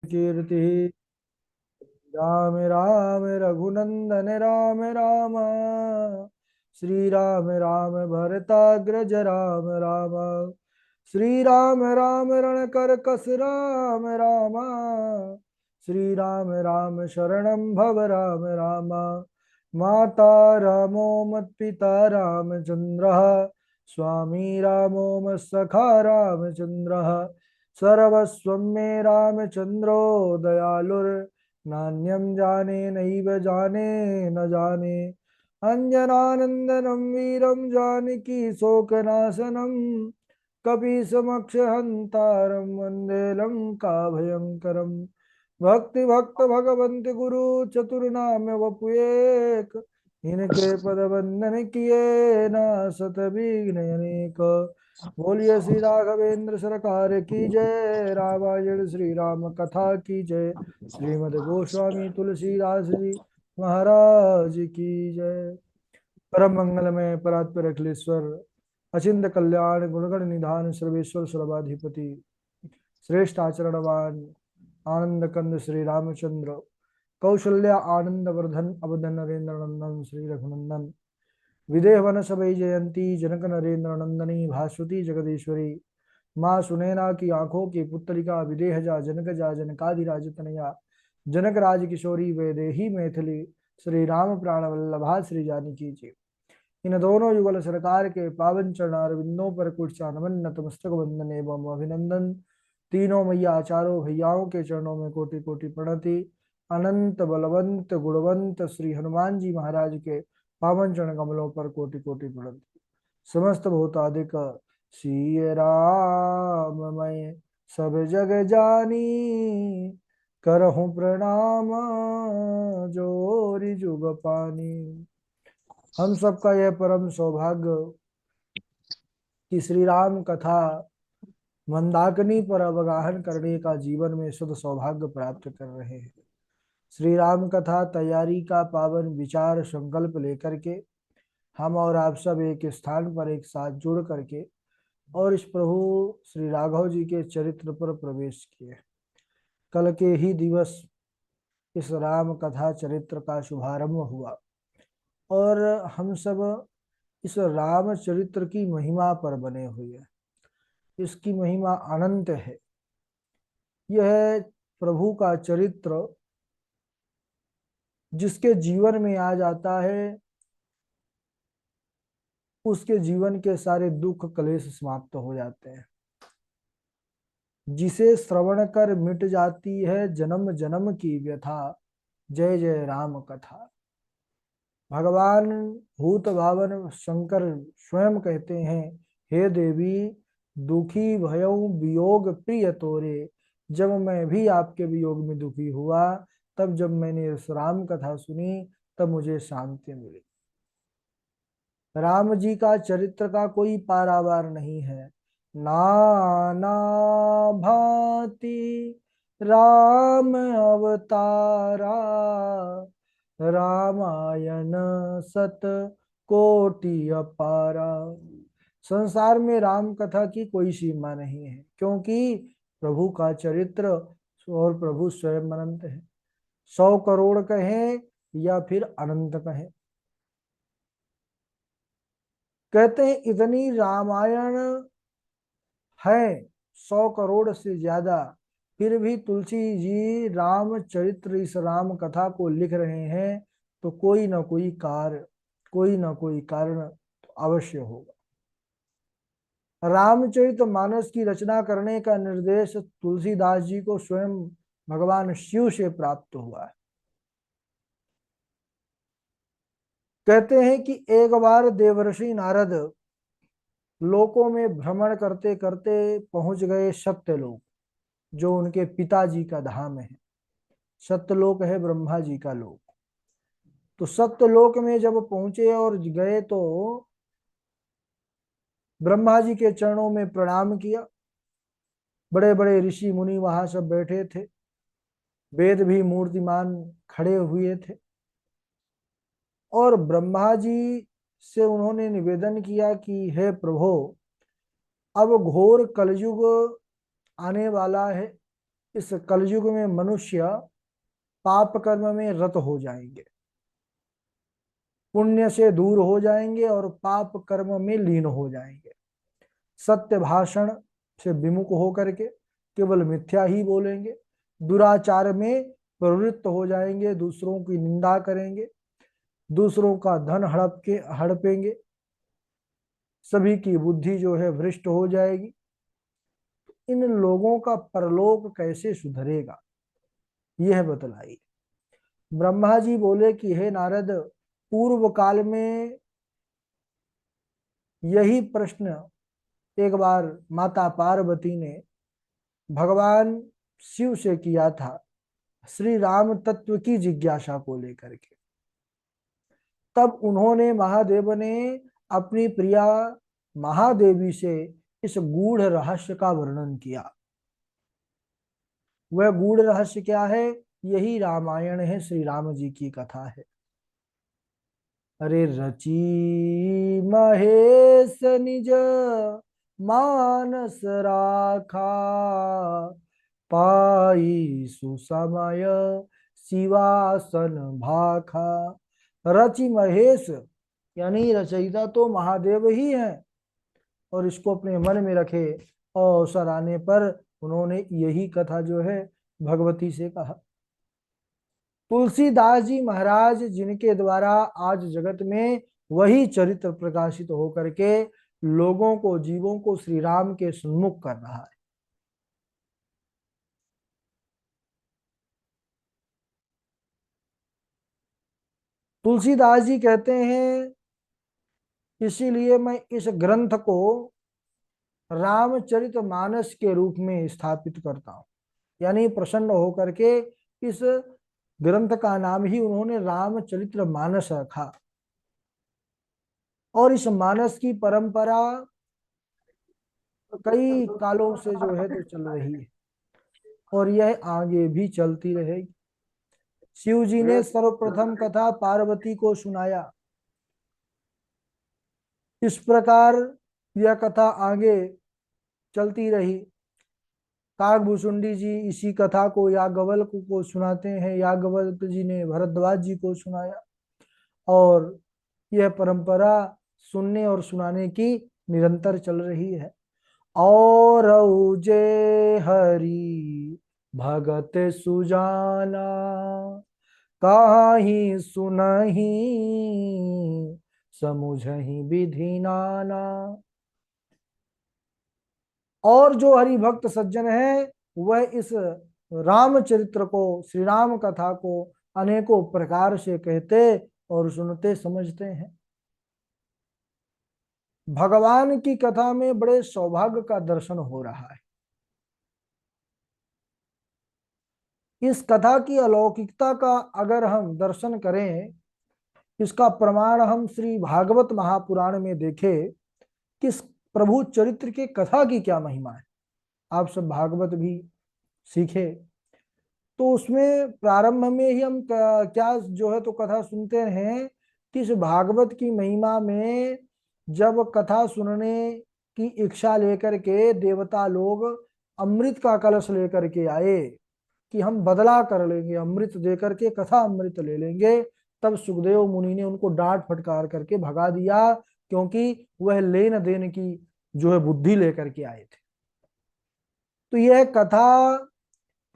कीर्ति। राम राम रघुनंदन राम राम। श्री राम राम भरताग्रज राम राम। श्री राम राम रण कर कस राम राम। श्री राम राम शरणं भव राम राम। माता रामो मत्पिता रामचंद्रः। स्वामी रामो मत्सखा रामचंद्रः। सर्वस्वं मे रामचंद्रो दयालुर्। नान्यं जाने नैव जाने न जाने। अंजनानंदनं वीरं जानकी शोकनाशनं। कपीसमक्षहन्तारं वन्दे लङ्काभयङ्करम्। भक्ति भक्त भगवन्त गुरु चतुर्नाम वपुएक। इनके पद वंदन किए ना सत विघ्न अनेक। बोलिए श्री राघवेंद्र सरकार की जय। रामायण श्री राम कथा की जय। श्रीमद गोस्वामी तुलसीदास जी महाराज की जय। परम मंगलमय परात्पर अखिलेश्वर अचिंत कल्याण गुणगण निधान सर्वेश्वर सर्वाधिपति श्रेष्ठ आचरणवान आनंद कंद श्री रामचंद्र कौशल्या आनंद वर्धन अवधन नरेंद्र नंदन श्री रघुनंदन विदेह वन सबई जयंती जनक नरेंद्र नंदनी भास्वती जगदीश्वरी माँ सुनैना की आंखों की पुत्रिका विदेह जा जनक जा जनकादिराज तनया जनक राज किशोरी वैदेही मैथिली श्री राम प्राण वल्लभा श्री जानकी जी। इन दोनों युगल सरकार के पावन चरणारविंदों पर कुर्चा नमन नतमस्तक वंदन एवं अभिनंदन। तीनों मैया चारों भैयाओं के चरणों में कोटि कोटि प्रणति। अनंत बलवंत गुणवंत श्री हनुमान जी महाराज के पावन चरण कमलों पर कोटि कोटि प्रणति। समस्त भूतादिक सिय राम मैं सब जग जानी। करहूँ प्रणाम जोरि जुग पानी। हम सबका यह परम सौभाग्य कि श्री राम कथा मंदाकिनी पर अवगाहन करने का जीवन में शुद्ध सौभाग्य प्राप्त कर रहे हैं। श्री राम कथा तैयारी का पावन विचार संकल्प लेकर के हम और आप सब एक स्थान पर एक साथ जुड़ करके और इस प्रभु श्री राघव जी के चरित्र पर प्रवेश किए। कल के ही दिवस इस राम कथा चरित्र का शुभारंभ हुआ और हम सब इस राम चरित्र की महिमा पर बने हुए हैं। इसकी महिमा अनंत है। यह प्रभु का चरित्र जिसके जीवन में आ जाता है उसके जीवन के सारे दुख क्लेश समाप्त हो जाते हैं। जिसे श्रवण कर मिट जाती है जन्म जन्म की व्यथा। जय जय राम कथा। भगवान भूत भावन शंकर स्वयं कहते हैं, हे देवी दुखी भयऊ वियोग प्रिय तोरे। जब मैं भी आपके वियोग में दुखी हुआ तब जब मैंने इस राम कथा सुनी तब मुझे शांति मिली। राम जी का चरित्र का कोई पारावार नहीं है। नाना भांति राम अवतारा। रामायण सत कोटि अपारा। संसार में राम कथा की कोई सीमा नहीं है क्योंकि प्रभु का चरित्र और प्रभु स्वयं अनंत है। 100 करोड़ कहें या फिर अनंत कहें। कहते हैं इतनी रामायण है 100 करोड़ से ज्यादा, फिर भी तुलसी जी रामचरित्र इस राम कथा को लिख रहे हैं तो कोई ना कोई कार्य कोई ना कोई कारण तो अवश्य होगा। रामचरित मानस की रचना करने का निर्देश तुलसीदास जी को स्वयं भगवान शिव से प्राप्त हुआ है। कहते हैं कि एक बार देवर्षि नारद लोकों में भ्रमण करते करते पहुंच गए सत्यलोक, जो उनके पिताजी का धाम है। सत्यलोक है ब्रह्मा जी का लोक। तो सत्यलोक में जब पहुंचे और गए तो ब्रह्मा जी के चरणों में प्रणाम किया। बड़े बड़े ऋषि मुनि वहां सब बैठे थे। वेद भी मूर्तिमान खड़े हुए थे और ब्रह्मा जी से उन्होंने निवेदन किया कि हे प्रभु अब घोर कलयुग आने वाला है। इस कलयुग में मनुष्य पाप कर्म में रत हो जाएंगे, पुण्य से दूर हो जाएंगे और पाप कर्म में लीन हो जाएंगे। सत्य भाषण से विमुख होकर के केवल मिथ्या ही बोलेंगे, दुराचार में प्रवृत्त हो जाएंगे, दूसरों की निंदा करेंगे, दूसरों का धन हड़पेंगे, सभी की बुद्धि जो है भ्रष्ट हो जाएगी। इन लोगों का परलोक कैसे सुधरेगा, यह बतलाइए। ब्रह्मा जी बोले कि हे नारद, पूर्व काल में यही प्रश्न एक बार माता पार्वती ने भगवान शिव से किया था, श्री राम तत्व की जिज्ञासा को लेकर के। तब उन्होंने, महादेव ने अपनी प्रिया महादेवी से इस गूढ़ रहस्य का वर्णन किया। वह गूढ़ रहस्य क्या है? यही रामायण है, श्री राम जी की कथा है। अरे रची महेश निज मानस राखा, पाई सुसमय शिवासन भाखा। रचि महेश यानी रचयिता तो महादेव ही है, और इसको अपने मन में रखे और अवसर आने पर उन्होंने यही कथा जो है भगवती से कहा। तुलसीदास जी महाराज जिनके द्वारा आज जगत में वही चरित्र प्रकाशित होकर के लोगों को, जीवों को श्री राम के सम्मुख कर रहा है। तुलसीदास जी कहते हैं, इसीलिए मैं इस ग्रंथ को रामचरितमानस के रूप में स्थापित करता हूं। यानी प्रसन्न होकर के इस ग्रंथ का नाम ही उन्होंने रामचरितमानस रखा। और इस मानस की परंपरा कई कालों से जो है तो चल रही है, और यह आगे भी चलती रहेगी। शिव जी ने सर्वप्रथम कथा पार्वती को सुनाया। इस प्रकार यह कथा आगे चलती रही। काकभूषुंडी जी इसी कथा को याज्ञवल्क को सुनाते हैं, याज्ञवल्क जी ने भरद्वाज जी को सुनाया, और यह परंपरा सुनने और सुनाने की निरंतर चल रही है। और जे हरि भगत सुजाना, काहि सुनहि समुझहि विधि नाना। और जो हरि भक्त सज्जन है वह इस रामचरित्र को, श्री राम कथा को अनेकों प्रकार से कहते और सुनते समझते हैं। भगवान की कथा में बड़े सौभाग्य का दर्शन हो रहा है। इस कथा की अलौकिकता का अगर हम दर्शन करें, इसका प्रमाण हम श्री भागवत महापुराण में देखें कि प्रभु चरित्र के कथा की क्या महिमा है। आप सब भागवत भी सीखे तो उसमें प्रारंभ में ही हम क्या जो है तो कथा सुनते हैं कि इस भागवत की महिमा में जब कथा सुनने की इच्छा लेकर के देवता लोग अमृत का कलश लेकर के आए कि हम बदला कर लेंगे, अमृत देकर के कथा अमृत ले लेंगे, तब सुखदेव मुनि ने उनको डांट फटकार करके भगा दिया, क्योंकि वह लेन देन की जो है बुद्धि लेकर के आए थे। तो यह कथा,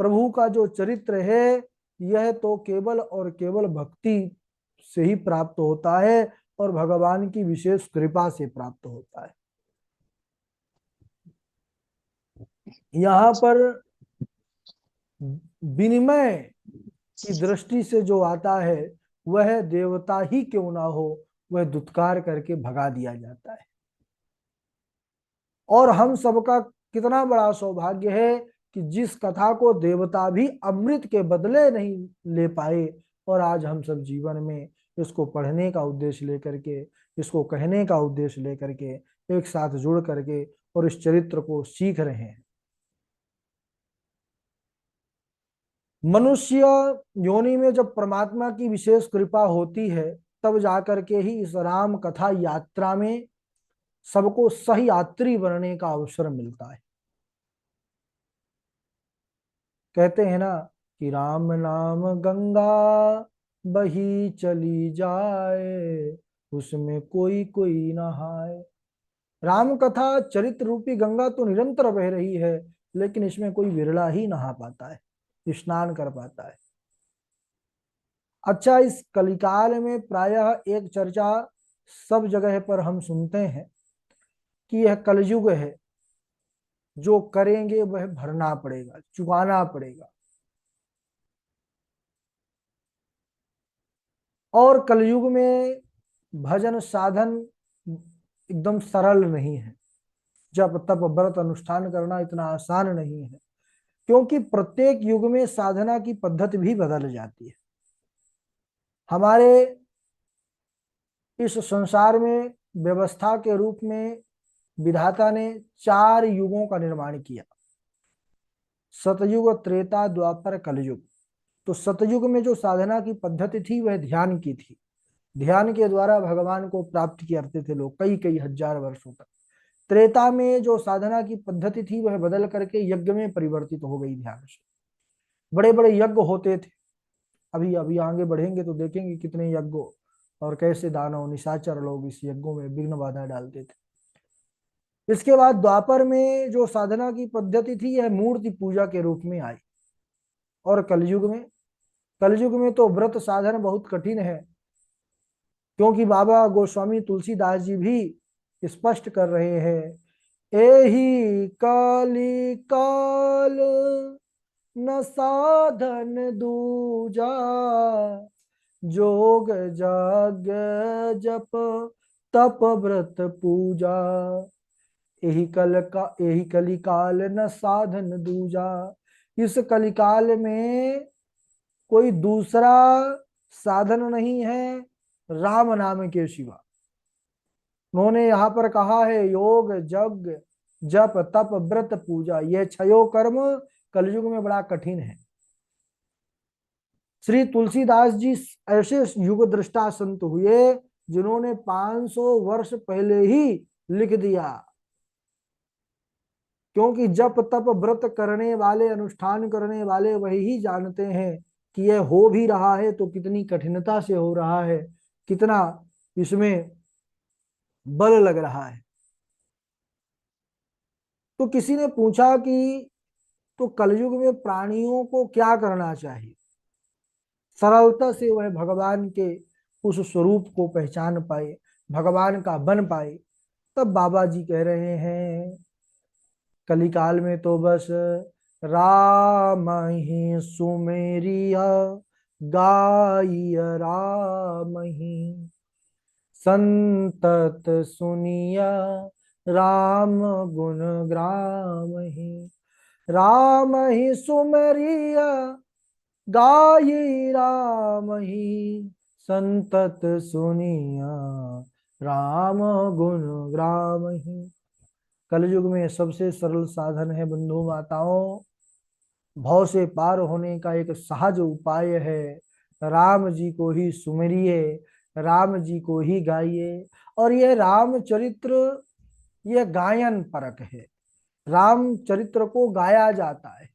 प्रभु का जो चरित्र है, यह तो केवल और केवल भक्ति से ही प्राप्त होता है और भगवान की विशेष कृपा से प्राप्त होता है। यहाँ पर विनिमय की दृष्टि से जो आता है वह देवता ही क्यों ना हो, वह दुत्कार करके भगा दिया जाता है। और हम सबका कितना बड़ा सौभाग्य है कि जिस कथा को देवता भी अमृत के बदले नहीं ले पाए, और आज हम सब जीवन में इसको पढ़ने का उद्देश्य लेकर के, इसको कहने का उद्देश्य लेकर के एक साथ जुड़ करके और इस चरित्र को सीख रहे हैं। मनुष्य योनि में जब परमात्मा की विशेष कृपा होती है, तब जाकर के ही इस राम कथा यात्रा में सबको सही यात्री बनने का अवसर मिलता है। कहते हैं ना कि राम नाम गंगा बही चली जाए, उसमें कोई कोई नहाए। राम कथा चरित्र रूपी गंगा तो निरंतर बह रही है, लेकिन इसमें कोई विरला ही नहा पाता है, स्नान कर पाता है। अच्छा, इस कलिकाल में प्रायः एक चर्चा सब जगह पर हम सुनते हैं कि यह कलयुग है, जो करेंगे वह भरना पड़ेगा, चुकाना पड़ेगा। और कलयुग में भजन साधन एकदम सरल नहीं है। जप तप व्रत अनुष्ठान करना इतना आसान नहीं है, क्योंकि प्रत्येक युग में साधना की पद्धति भी बदल जाती है। हमारे इस संसार में व्यवस्था के रूप में विधाता ने 4 युगों का निर्माण किया: सतयुग, त्रेता, द्वापर, कलयुग। तो सतयुग में जो साधना की पद्धति थी वह ध्यान की थी। ध्यान के द्वारा भगवान को प्राप्त करते थे लोग कई कई हजार वर्षों तक। त्रेता में जो साधना की पद्धति थी वह बदल करके यज्ञ में परिवर्तित हो गई। ध्यान से बड़े बड़े यज्ञ होते थे। अभी अभी आगे बढ़ेंगे तो देखेंगे कितने यज्ञों और कैसे दानव निशाचर लोग इस यज्ञों में विघ्न बाधा डालते थे। इसके बाद द्वापर में जो साधना की पद्धति थी यह मूर्ति पूजा के रूप में आई। और कलयुग में तो व्रत साधन बहुत कठिन है, क्योंकि बाबा गोस्वामी तुलसीदास जी भी स्पष्ट कर रहे हैं, एही काली काल न साधन दूजा, जोग जाग जप तप व्रत पूजा। यही कलिकाल न साधन दूजा। इस कलिकाल में कोई दूसरा साधन नहीं है राम नाम के सिवा। उन्होंने यहाँ पर कहा है योग जग जप तप व्रत पूजा, ये 6 कर्म कलयुग में बड़ा कठिन है। श्री तुलसीदास जी ऐसे युग दृष्टा संत हुए जिन्होंने 500 वर्ष पहले ही लिख दिया, क्योंकि जप तप व्रत करने वाले, अनुष्ठान करने वाले वही ही जानते हैं कि यह हो भी रहा है तो कितनी कठिनता से हो रहा है, कितना इसमें बल लग रहा है। तो किसी ने पूछा कि तो कलयुग में प्राणियों को क्या करना चाहिए सरलता से वह भगवान के उस स्वरूप को पहचान पाए, भगवान का बन पाए। तब बाबा जी कह रहे हैं कलिकाल में तो बस राम ही सुमेरिया गाय राम ही, संतत सुनिया राम गुण ग्राम ही। राम ही सुमरिया गाई राम ही, संतत सुनिया राम गुण ग्राम ही। कलयुग में सबसे सरल साधन है बंधु माताओं, भव से पार होने का एक सहज उपाय है, राम जी को ही सुमरिए, राम जी को ही गाइए। और यह राम चरित्र यह गायन परक है, राम चरित्र को गाया जाता है।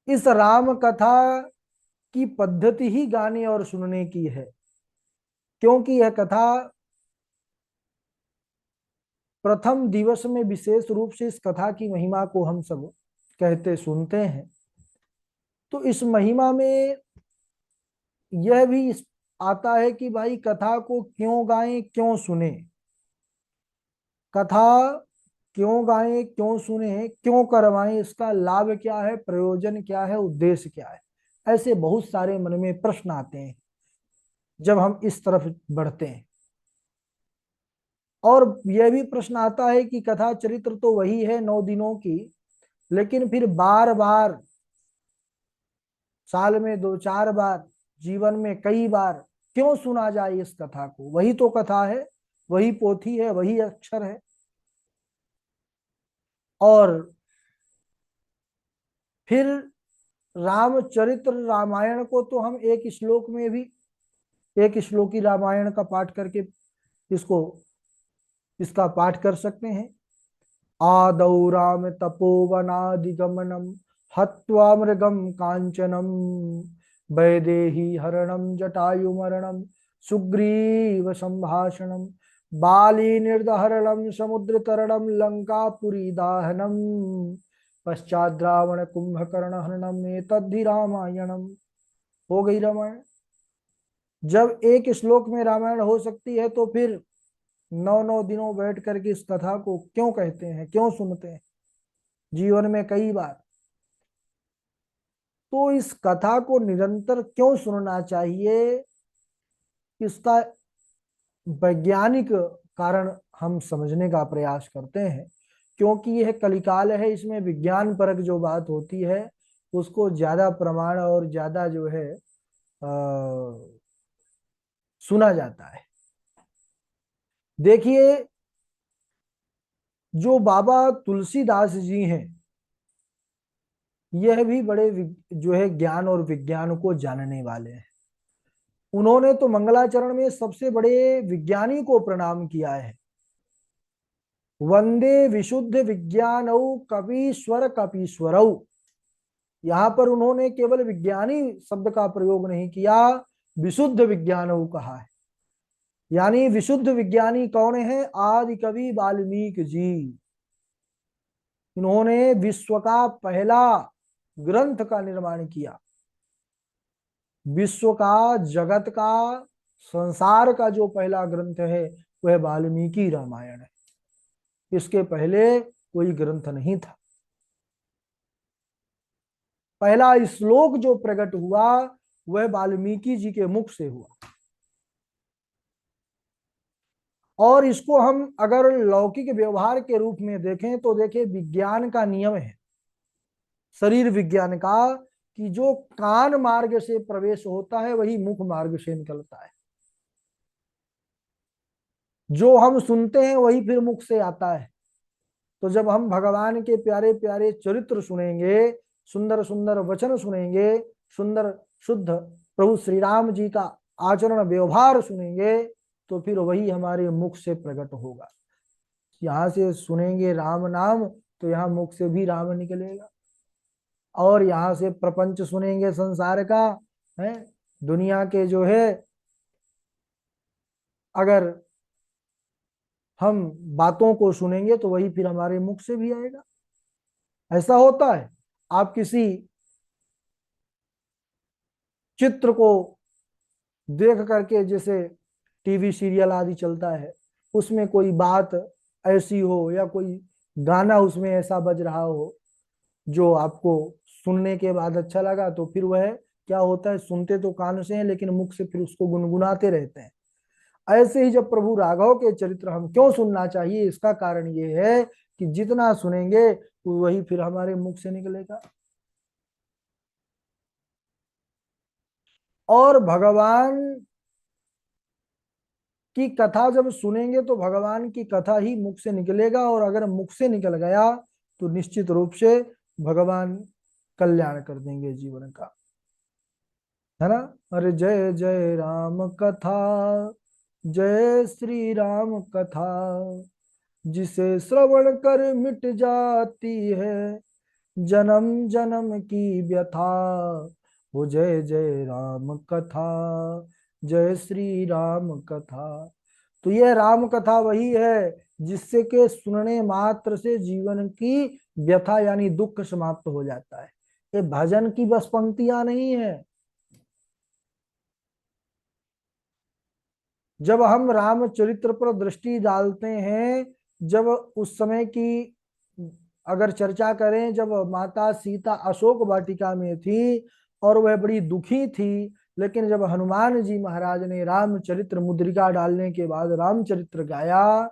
इस राम कथा की पद्धति ही गाने और सुनने की है, क्योंकि यह कथा प्रथम दिवस में विशेष रूप से इस कथा की महिमा को हम सब कहते सुनते हैं। तो इस महिमा में यह भी आता है कि भाई कथा को क्यों गाएं, क्यों सुने, कथा क्यों गाएं, क्यों सुने, क्यों करवाएं, इसका लाभ क्या है, प्रयोजन क्या है, उद्देश्य क्या है। ऐसे बहुत सारे मन में प्रश्न आते हैं जब हम इस तरफ बढ़ते हैं। और यह भी प्रश्न आता है कि कथा चरित्र तो वही है 9 दिनों की, लेकिन फिर बार बार, साल में 2-4 बार, जीवन में कई बार क्यों सुना जाए इस कथा को। वही तो कथा है, वही पोथी है, वही अक्षर है। और फिर रामचरित्र रामायण को तो हम एक श्लोक में भी, एक श्लोकी रामायण का पाठ करके इसको, इसका पाठ कर सकते हैं। आदौ राम तपोवनादिगमनम हत्वा मृगम कांचनम वैदेही हरणम जटायुमरणम सुग्रीव संभाषणम बाली निर्दहरणम समुद्र तरणम लंकापुरी दाहनम पश्चात रावण कुंभकर्ण हरणम एतद्धि रामायणम। हो गई रामायण। जब एक श्लोक में रामायण हो सकती है तो फिर 9 9 दिनों बैठ करके इस कथा को क्यों कहते हैं, क्यों सुनते हैं जीवन में कई बार। तो इस कथा को निरंतर क्यों सुनना चाहिए, इसका वैज्ञानिक कारण हम समझने का प्रयास करते हैं। क्योंकि यह कलिकाल है, इसमें विज्ञान परक जो बात होती है उसको ज्यादा प्रमाण और ज्यादा जो है सुना जाता है। देखिए, जो बाबा तुलसीदास जी हैं, यह भी बड़े जो है ज्ञान और विज्ञान को जानने वाले हैं। उन्होंने तो मंगलाचरण में सबसे बड़े विज्ञानी को प्रणाम किया है। वंदे विशुद्ध विज्ञानौ कपीश्वर कपीश्वरौ। यहां पर उन्होंने केवल विज्ञानी शब्द का प्रयोग नहीं किया, विशुद्ध विज्ञानौ कहा है। यानी विशुद्ध विज्ञानी कौन है? आदि कवि वाल्मीकि जी। इन्होंने विश्व का पहला ग्रंथ का निर्माण किया। विश्व का, जगत का, संसार का जो पहला ग्रंथ है वह वाल्मीकि रामायण है। इसके पहले कोई ग्रंथ नहीं था। पहला श्लोक जो प्रकट हुआ वह वाल्मीकि जी के मुख से हुआ। और इसको हम अगर लौकिक व्यवहार के रूप में देखें तो देखिए, विज्ञान का नियम है, शरीर विज्ञान का, कि जो कान मार्ग से प्रवेश होता है वही मुख मार्ग से निकलता है। जो हम सुनते हैं वही फिर मुख से आता है। तो जब हम भगवान के प्यारे प्यारे चरित्र सुनेंगे, सुंदर सुंदर वचन सुनेंगे, सुंदर शुद्ध प्रभु श्री राम जी का आचरण व्यवहार सुनेंगे, तो फिर वही हमारे मुख से प्रकट होगा। यहाँ से सुनेंगे राम नाम तो यहाँ मुख से भी राम निकलेगा। और यहाँ से प्रपंच सुनेंगे संसार का, है, दुनिया के जो है, अगर हम बातों को सुनेंगे तो वही फिर हमारे मुख से भी आएगा। ऐसा होता है। आप किसी चित्र को देख करके, जैसे टीवी सीरियल आदि चलता है, उसमें कोई बात ऐसी हो या कोई गाना उसमें ऐसा बज रहा हो जो आपको सुनने के बाद अच्छा लगा, तो फिर वह क्या होता है, सुनते तो कान से हैं लेकिन मुख से फिर उसको गुनगुनाते रहते हैं। ऐसे ही जब प्रभु राघव के चरित्र हम क्यों सुनना चाहिए, इसका कारण ये है कि जितना सुनेंगे वही फिर हमारे मुख से निकलेगा। और भगवान की कथा जब सुनेंगे तो भगवान की कथा ही मुख से निकलेगा। और अगर मुख से निकल गया तो निश्चित रूप से भगवान कल्याण कर देंगे जीवन का, है ना। अरे जय जय राम कथा, जय श्री राम कथा, जिसे श्रवण कर मिट जाती है जन्म जन्म की व्यथा। वो जय जय राम कथा, जय श्री राम कथा। तो यह राम कथा वही है जिससे के सुनने मात्र से जीवन की व्यथा यानी दुख समाप्त हो जाता है। ये भजन की बस पंक्तियां नहीं है। जब हम रामचरित्र पर दृष्टि डालते हैं, जब उस समय की अगर चर्चा करें, जब माता सीता अशोक वाटिका में थी और वह बड़ी दुखी थी, लेकिन जब हनुमान जी महाराज ने रामचरित्र मुद्रिका डालने के बाद रामचरित्र गाया,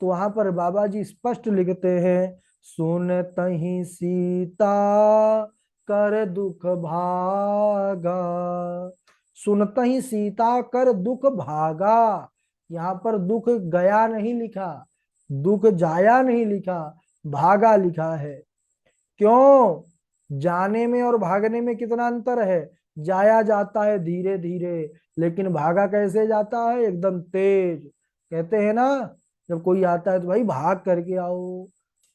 तो वहां पर बाबा जी स्पष्ट लिखते हैं, सुनतहि सीता कर दुख भागा। सुनतहि सीता कर दुख भागा। यहाँ पर दुख गया नहीं लिखा, दुख जाया नहीं लिखा, भागा लिखा है। क्यों? जाने में और भागने में कितना अंतर है। जाया जाता है धीरे धीरे, लेकिन भागा कैसे जाता है? एकदम तेज। कहते हैं ना, जब कोई आता है तो भाई भाग करके आओ,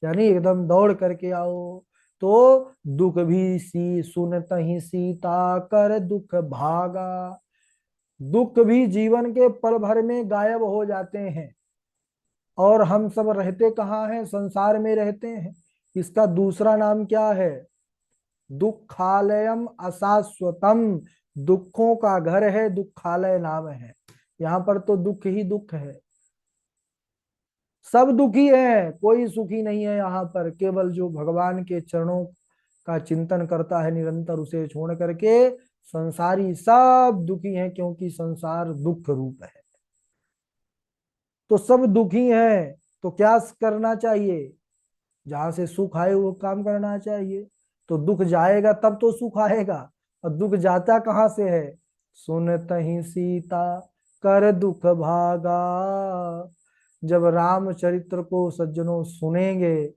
यानी एकदम दौड़ करके आओ। तो दुख भी सी सुनत ही सीता कर दुख भागा। दुख भी जीवन के पल भर में गायब हो जाते हैं। और हम सब रहते कहाँ हैं? संसार में रहते हैं। इसका दूसरा नाम क्या है? दुखालयम अशाश्वतम। दुखों का घर है, दुखालय नाम है। यहाँ पर तो दुख ही दुख है। सब दुखी है, कोई सुखी नहीं है यहाँ पर। केवल जो भगवान के चरणों का चिंतन करता है निरंतर, उसे छोड़ करके संसारी सब दुखी हैं, क्योंकि संसार दुख रूप है। तो सब दुखी हैं, तो क्या करना चाहिए? जहां से सुख आए वो काम करना चाहिए। तो दुख जाएगा तब तो सुख आएगा। और दुख जाता कहाँ से है? सुनत ही सीता कर दुख भागा। जब रामचरित्र को सज्जनों सुनेंगे,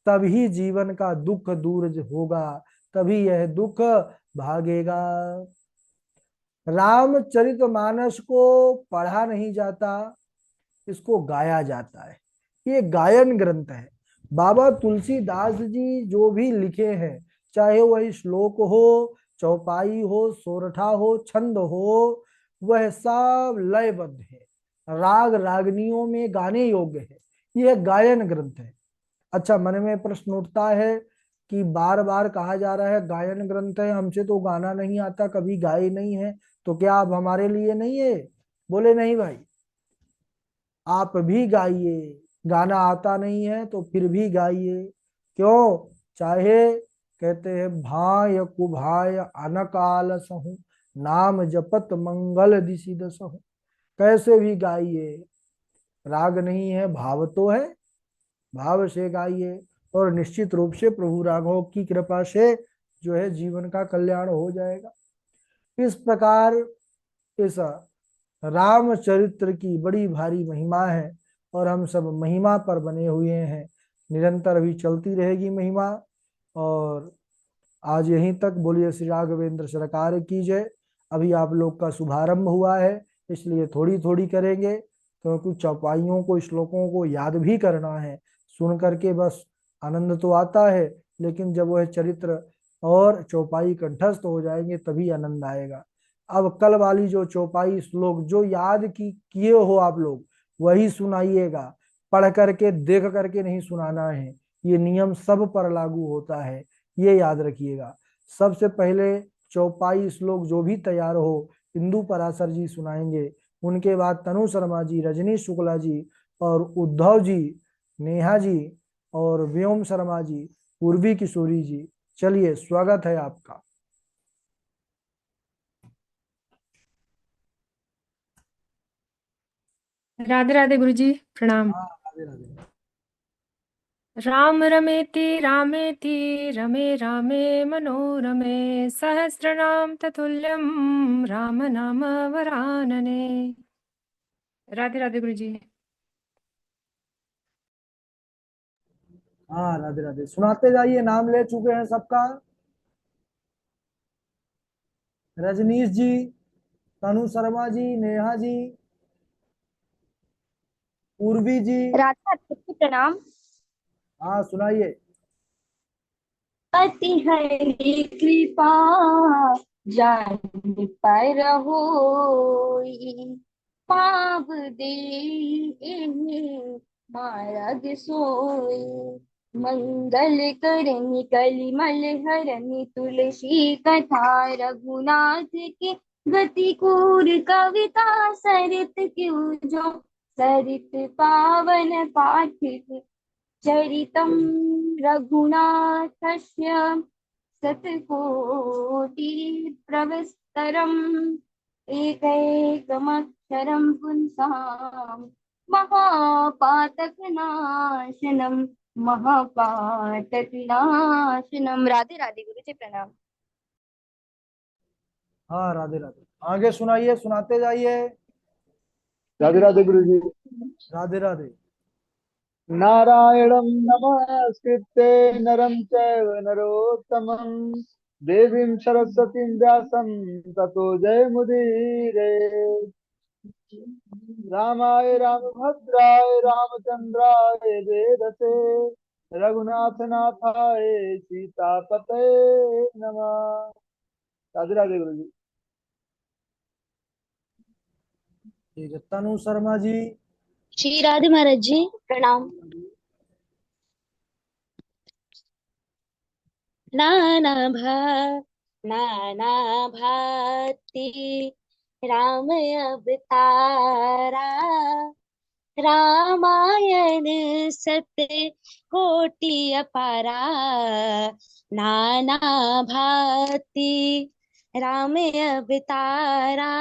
तभी जीवन का दुख दूर होगा, तभी यह दुख भागेगा। रामचरितमानस को पढ़ा नहीं जाता, इसको गाया जाता है। ये गायन ग्रंथ है। बाबा तुलसीदास जी जो भी लिखे हैं, चाहे वह श्लोक हो, चौपाई हो, सोरठा हो, छंद हो, वह सब लयबद्ध है, राग रागनियों में गाने योग्य है। यह गायन ग्रंथ है। अच्छा, मन में प्रश्न उठता है कि बार बार कहा जा रहा है गायन ग्रंथ है, हमसे तो गाना नहीं आता, कभी गाए नहीं है, तो क्या अब हमारे लिए नहीं है? बोले नहीं भाई, आप भी गाइए। गाना आता नहीं है तो फिर भी गाइए। क्यों? चाहे कहते हैं भाय कुभाय अनकाल सहु, नाम जपत मंगल दिशि दसहु। कैसे भी गाइए, राग नहीं है, भाव तो है, भाव से गाइए। और निश्चित रूप से प्रभु राघव की कृपा से जो है जीवन का कल्याण हो जाएगा। इस प्रकार इस रामचरित्र की बड़ी भारी महिमा है, और हम सब महिमा पर बने हुए हैं। निरंतर भी चलती रहेगी महिमा। और आज यहीं तक। बोलिए श्री राघवेंद्र सरकार की जय। अभी आप लोग का शुभारंभ हुआ है, इसलिए थोड़ी थोड़ी करेंगे, क्योंकि चौपाइयों को, श्लोकों को याद भी करना है। सुन करके बस आनंद तो आता है, लेकिन जब वह चरित्र और चौपाई कंठस्थ हो जाएंगे तभी आनंद आएगा। अब कल वाली जो चौपाई श्लोक जो याद की किए हो आप लोग, वही सुनाइएगा। पढ़ करके देख करके नहीं सुनाना है। ये नियम सब पर लागू होता है, ये याद रखिएगा। सबसे पहले चौपाई श्लोक जो भी तैयार हो, इंदु पराशर जी सुनाएंगे। उनके बाद तनु शर्मा जी, रजनीश शुक्ला जी, और उद्धव जी, नेहा जी, और व्योम शर्मा जी, पूर्वी किशोरी जी। चलिए, स्वागत है आपका। राधे राधे गुरु जी, प्रणाम। हाँ, राधे राधे। राम रमेति रामेति रमे रामे मनोरमे सहस्रनाम ततुल्यम राम नाम वरानने। राधे राधे गुरु जी। हाँ, राधे राधे। सुनाते जाइए, नाम ले चुके हैं सबका। रजनीश जी, तनु शर्मा जी, नेहा जी, पूर्वी जी। राधा अति प्रणाम। हाँ, सुनाइए। अति हरि कृपा जान पर होई, पाप दे मारग सोई। मंगल करनी कलिमल हरनी तुलसी कथा, रघुनाथ की गति कूर कविता सरित क्यों जो, सरित पावन पाठ चरितं रघुनाथस्य शतकोटि प्रविस्तरम्, एकैकमक्षरं पुंसां महापातकनाशनम्, महापातकनाशनम्। राधे राधे गुरु जी, प्रणाम। हाँ, राधे राधे। आगे सुनाइए, सुनाते जाइए। राधे राधे गुरु जी। राधे राधे। नारायणं नमस्कृत्य नरं चैव नरोत्तमं, देवीं सरस्वतीं व्यासं ततो जयमुदीरये। रामाय रामभद्राय रामचन्द्राय वेदसे, रघुनाथ नाथाय सीतापते नमः। राधे राधे गुरु जी। ठीक है, तनु शर्मा जी। श्री राधे महाराज जी प्रणाम। नाना भा नाना भांति राम अवतारा, रामायण सत्य कोटि अपारा। नाना भांति राम अवतारा,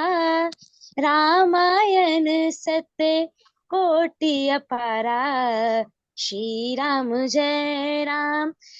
रामायण सत्य कोटि अपारा। श्री राम जय राम